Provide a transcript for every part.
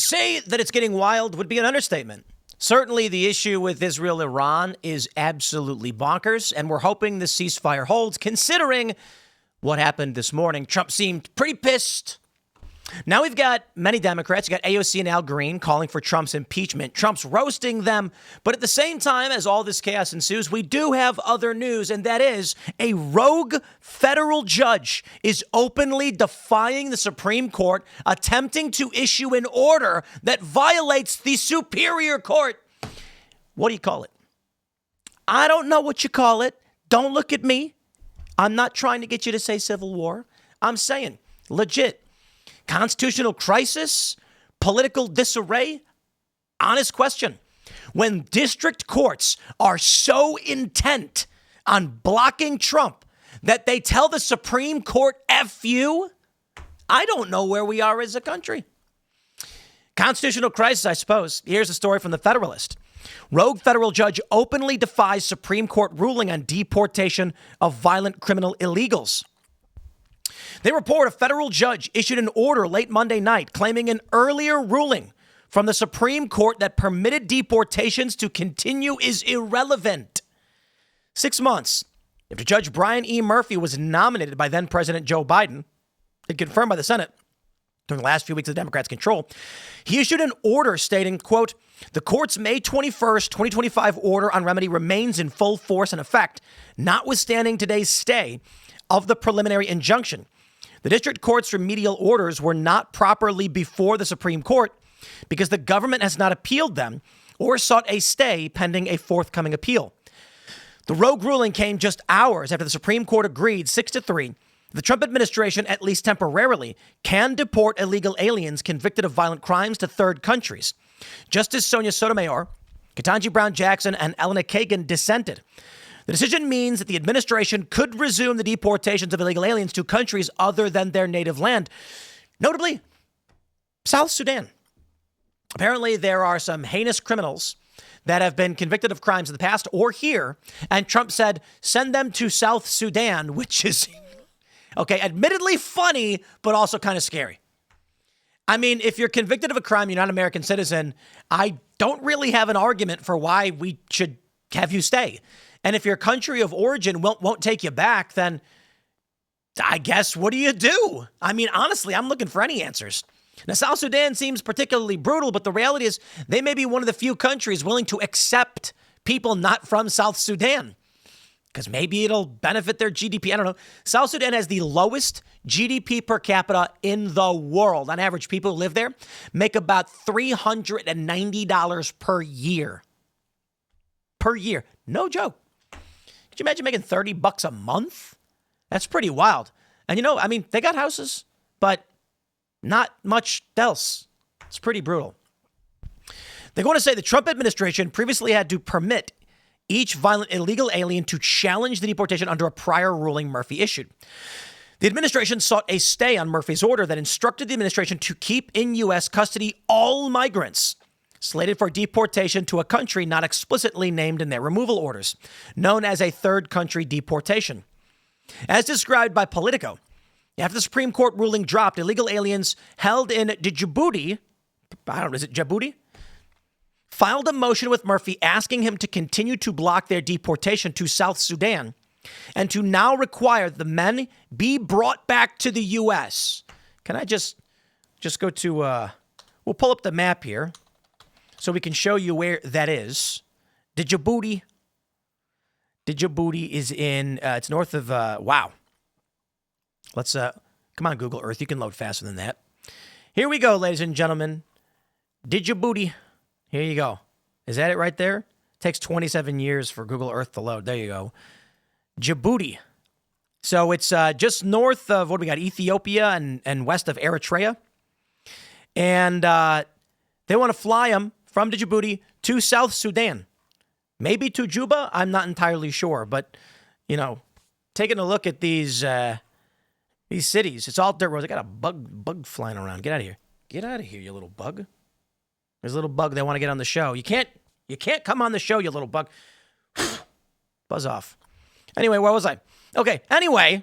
say that it's getting wild would be an understatement. Certainly, the issue with Israel-Iran is absolutely bonkers, and we're hoping the ceasefire holds, considering what happened this morning. Trump seemed pretty pissed. Now we've got many Democrats. You got AOC and Al Green calling for Trump's impeachment. Trump's roasting them. But at the same time, as all this chaos ensues, we do have other news, and that is a rogue federal judge is openly defying the Supreme Court, attempting to issue an order that violates the Superior Court. What do you call it? I don't know what you call it. Don't look at me. I'm not trying to get you to say civil war. I'm saying legit. Constitutional crisis? Political disarray? Honest question. When district courts are so intent on blocking Trump that they tell the Supreme Court, F you, I don't know where we are as a country. Constitutional crisis, I suppose. Here's a story from the Federalist. Rogue federal judge openly defies Supreme Court ruling on deportation of violent criminal illegals. They report a federal judge issued an order late Monday night claiming an earlier ruling from the Supreme Court that permitted deportations to continue is irrelevant. 6 months after Judge Brian E. Murphy was nominated by then President Joe Biden and confirmed by the Senate during the last few weeks of the Democrats' control, he issued an order stating, quote, the court's May 21st, 2025 order on remedy remains in full force and effect, notwithstanding today's stay of the preliminary injunction. The district court's remedial orders were not properly before the Supreme Court because the government has not appealed them or sought a stay pending a forthcoming appeal. The rogue ruling came just hours after the Supreme Court agreed 6-3. The Trump administration, at least temporarily, can deport illegal aliens convicted of violent crimes to third countries. Justice Sonia Sotomayor, Ketanji Brown Jackson, and Elena Kagan dissented. The decision means that the administration could resume the deportations of illegal aliens to countries other than their native land, notably South Sudan. Apparently, there are some heinous criminals that have been convicted of crimes in the past or here, and Trump said, send them to South Sudan, which is, okay, admittedly funny, but also kind of scary. I mean, if you're convicted of a crime, you're not an American citizen, I don't really have an argument for why we should have you stay. And if your country of origin won't take you back, then I guess what do you do? I mean, honestly, I'm looking for any answers. Now, South Sudan seems particularly brutal, but the reality is they may be one of the few countries willing to accept people not from South Sudan because maybe it'll benefit their GDP. I don't know. South Sudan has the lowest GDP per capita in the world. On average, people who live there make about $390 per year. Per year. No joke. Could you imagine making $30 a month? That's pretty wild. And you know, I mean, they got houses, but not much else. It's pretty brutal. They're going to say the Trump administration previously had to permit each violent illegal alien to challenge the deportation under a prior ruling Murphy issued. The administration sought a stay on Murphy's order that instructed the administration to keep in U.S. custody all migrants slated for deportation to a country not explicitly named in their removal orders, known as a third country deportation. As described by Politico, after the Supreme Court ruling dropped, illegal aliens held in Djibouti, is it Djibouti? Filed a motion with Murphy asking him to continue to block their deportation to South Sudan and to now require the men be brought back to the U.S. Can I just go to, we'll pull up the map here so we can show you where that is. Djibouti is in, it's north of, wow. Let's, come on, Google Earth. You can load faster than that. Here we go, ladies and gentlemen. Djibouti. Here you go. Is that it right there? It takes 27 years for Google Earth to load. There you go. Djibouti. So it's just north of, what do we got, Ethiopia and west of Eritrea. And they want to fly them from Djibouti to South Sudan. Maybe to Juba. I'm not entirely sure. But, you know, taking a look at these cities, it's all dirt roads. I got a bug flying around. Get out of here. Get out of here, you little bug. There's a little bug they want to get on the show. You can't come on the show, you little bug. Buzz off. Anyway, where was I? Okay, anyway,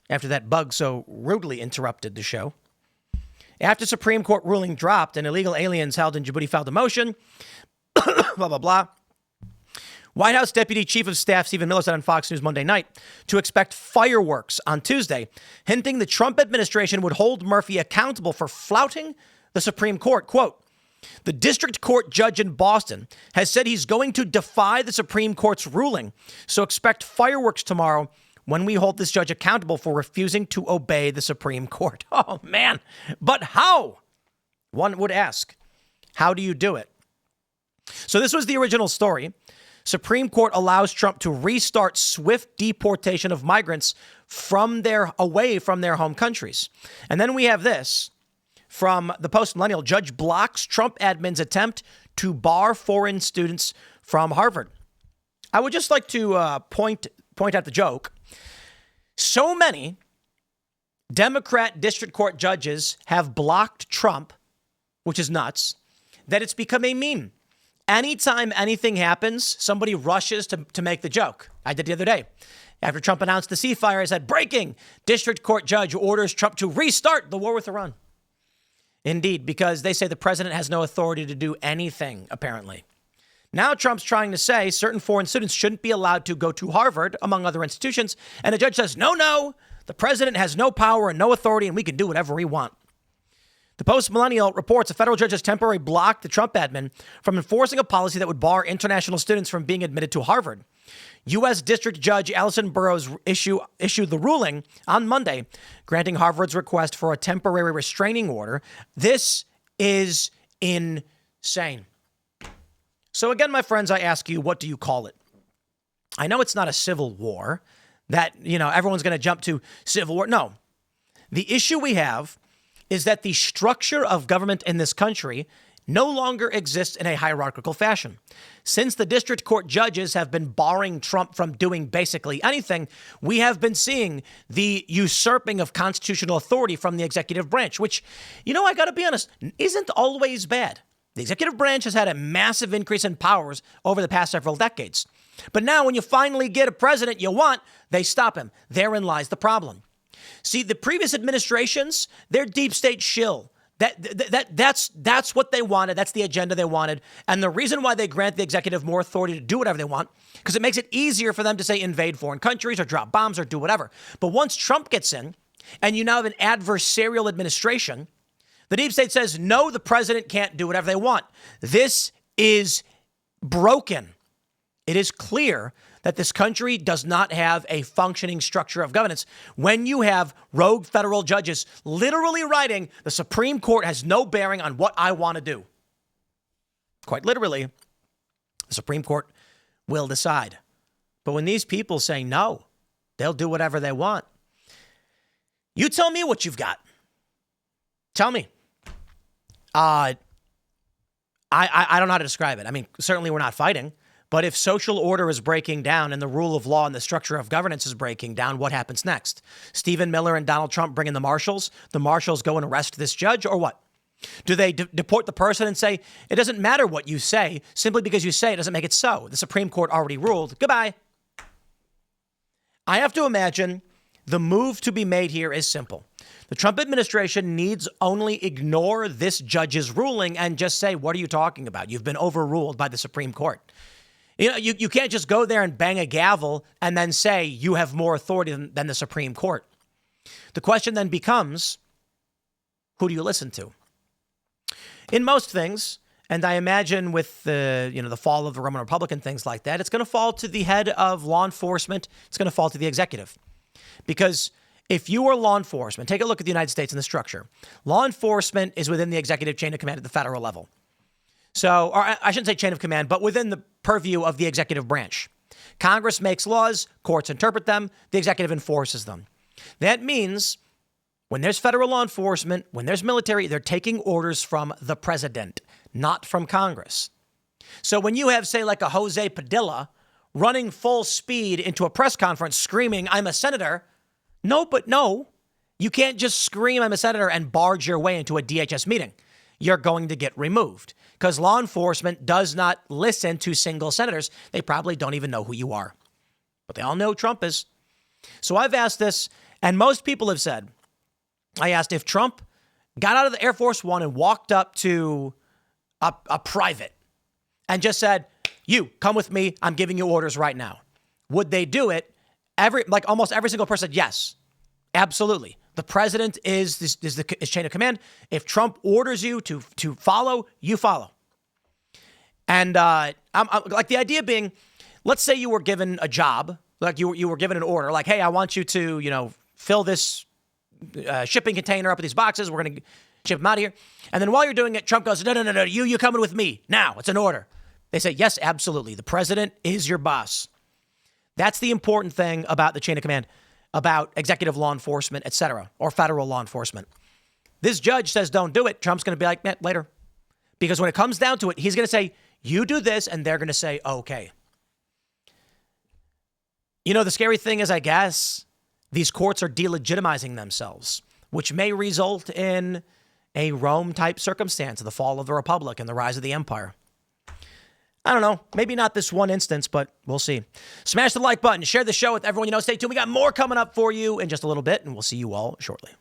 after that bug so rudely interrupted the show, After Supreme Court ruling dropped and illegal aliens held in Djibouti filed a motion, blah, blah, blah. White House Deputy Chief of Staff Stephen Miller said on Fox News Monday night to expect fireworks on Tuesday, hinting the Trump administration would hold Murphy accountable for flouting the Supreme Court. Quote, the district court judge in Boston has said he's going to defy the Supreme Court's ruling, so expect fireworks tomorrow when we hold this judge accountable for refusing to obey the Supreme Court. Oh, man. But how? One would ask, how do you do it? So this was the original story. Supreme Court allows Trump to restart swift deportation of migrants away from their home countries. And then we have this from the Post-Millennial. Judge blocks Trump admin's attempt to bar foreign students from Harvard. I would just like to point out the joke. So many Democrat district court judges have blocked Trump, which is nuts, that it's become a meme. Anytime anything happens, somebody rushes to make the joke. I did the other day. After Trump announced the ceasefire, I said, breaking, district court judge orders Trump to restart the war with Iran. Indeed, because they say the president has no authority to do anything, apparently. Now Trump's trying to say certain foreign students shouldn't be allowed to go to Harvard, among other institutions. And the judge says, no, the president has no power and no authority, and we can do whatever we want. The Post-Millennial reports a federal judge has temporarily blocked the Trump admin from enforcing a policy that would bar international students from being admitted to Harvard. U.S. District Judge Allison Burroughs issued the ruling on Monday, granting Harvard's request for a temporary restraining order. This is insane. So again, my friends, I ask you, what do you call it? I know it's not a civil war that, everyone's going to jump to civil war. No, the issue we have is that the structure of government in this country no longer exists in a hierarchical fashion. Since the district court judges have been barring Trump from doing basically anything, we have been seeing the usurping of constitutional authority from the executive branch, which, I got to be honest, isn't always bad. The executive branch has had a massive increase in powers over the past several decades. But now when you finally get a president you want, they stop him. Therein lies the problem. See, the previous administrations, they're deep state shill. That's what they wanted. That's the agenda they wanted. And the reason why they grant the executive more authority to do whatever they want, because it makes it easier for them to say invade foreign countries or drop bombs or do whatever. But once Trump gets in and you now have an adversarial administration, the deep state says, no, the president can't do whatever they want. This is broken. It is clear that this country does not have a functioning structure of governance when you have rogue federal judges literally writing, the Supreme Court has no bearing on what I want to do. Quite literally, the Supreme Court will decide. But when these people say no, they'll do whatever they want. You tell me what you've got. Tell me. I don't know how to describe it. I mean, certainly we're not fighting. But if social order is breaking down and the rule of law and the structure of governance is breaking down, what happens next? Stephen Miller and Donald Trump bring in the marshals. The marshals go and arrest this judge, or what? Do they deport the person and say, it doesn't matter what you say, simply because you say it doesn't make it so? The Supreme Court already ruled. Goodbye. I have to imagine the move to be made here is simple. The Trump administration needs only ignore this judge's ruling and just say, what are you talking about? You've been overruled by the Supreme Court. You can't just go there and bang a gavel and then say you have more authority than the Supreme Court. The question then becomes, who do you listen to? In most things, and I imagine with the fall of the Roman Republic and things like that, it's going to fall to the head of law enforcement. It's going to fall to the executive. Because if you are law enforcement, take a look at the United States and the structure. Law enforcement is within the executive chain of command at the federal level. So, or I shouldn't say chain of command, but within the purview of the executive branch. Congress makes laws, courts interpret them, the executive enforces them. That means when there's federal law enforcement, when there's military, they're taking orders from the president, not from Congress. So when you have, say, like a Jose Padilla running full speed into a press conference screaming, I'm a senator. No, you can't just scream, I'm a senator, and barge your way into a DHS meeting. You're going to get removed because law enforcement does not listen to single senators. They probably don't even know who you are, but they all know who Trump is. So I've asked this, and most people have said, I asked if Trump got out of the Air Force One and walked up to a private and just said, you come with me. I'm giving you orders right now. Would they do it? Almost every single person said yes, absolutely. The president is chain of command. If Trump orders you to follow, you follow. And I'm like the idea being, let's say you were given a job, like you were given an order, like, hey, I want you to, fill this shipping container up with these boxes. We're going to ship them out of here. And then while you're doing it, Trump goes, no, you coming with me now. It's an order. They say, yes, absolutely. The president is your boss. That's the important thing about the chain of command, about executive law enforcement, et cetera, or federal law enforcement. This judge says, don't do it. Trump's going to be like, later. Because when it comes down to it, he's going to say, you do this, and they're going to say, okay. The scary thing is, I guess, these courts are delegitimizing themselves, which may result in a Rome-type circumstance, the fall of the Republic and the rise of the empire. I don't know. Maybe not this one instance, but we'll see. Smash the like button. Share the show with everyone you know. Stay tuned. We got more coming up for you in just a little bit, and we'll see you all shortly.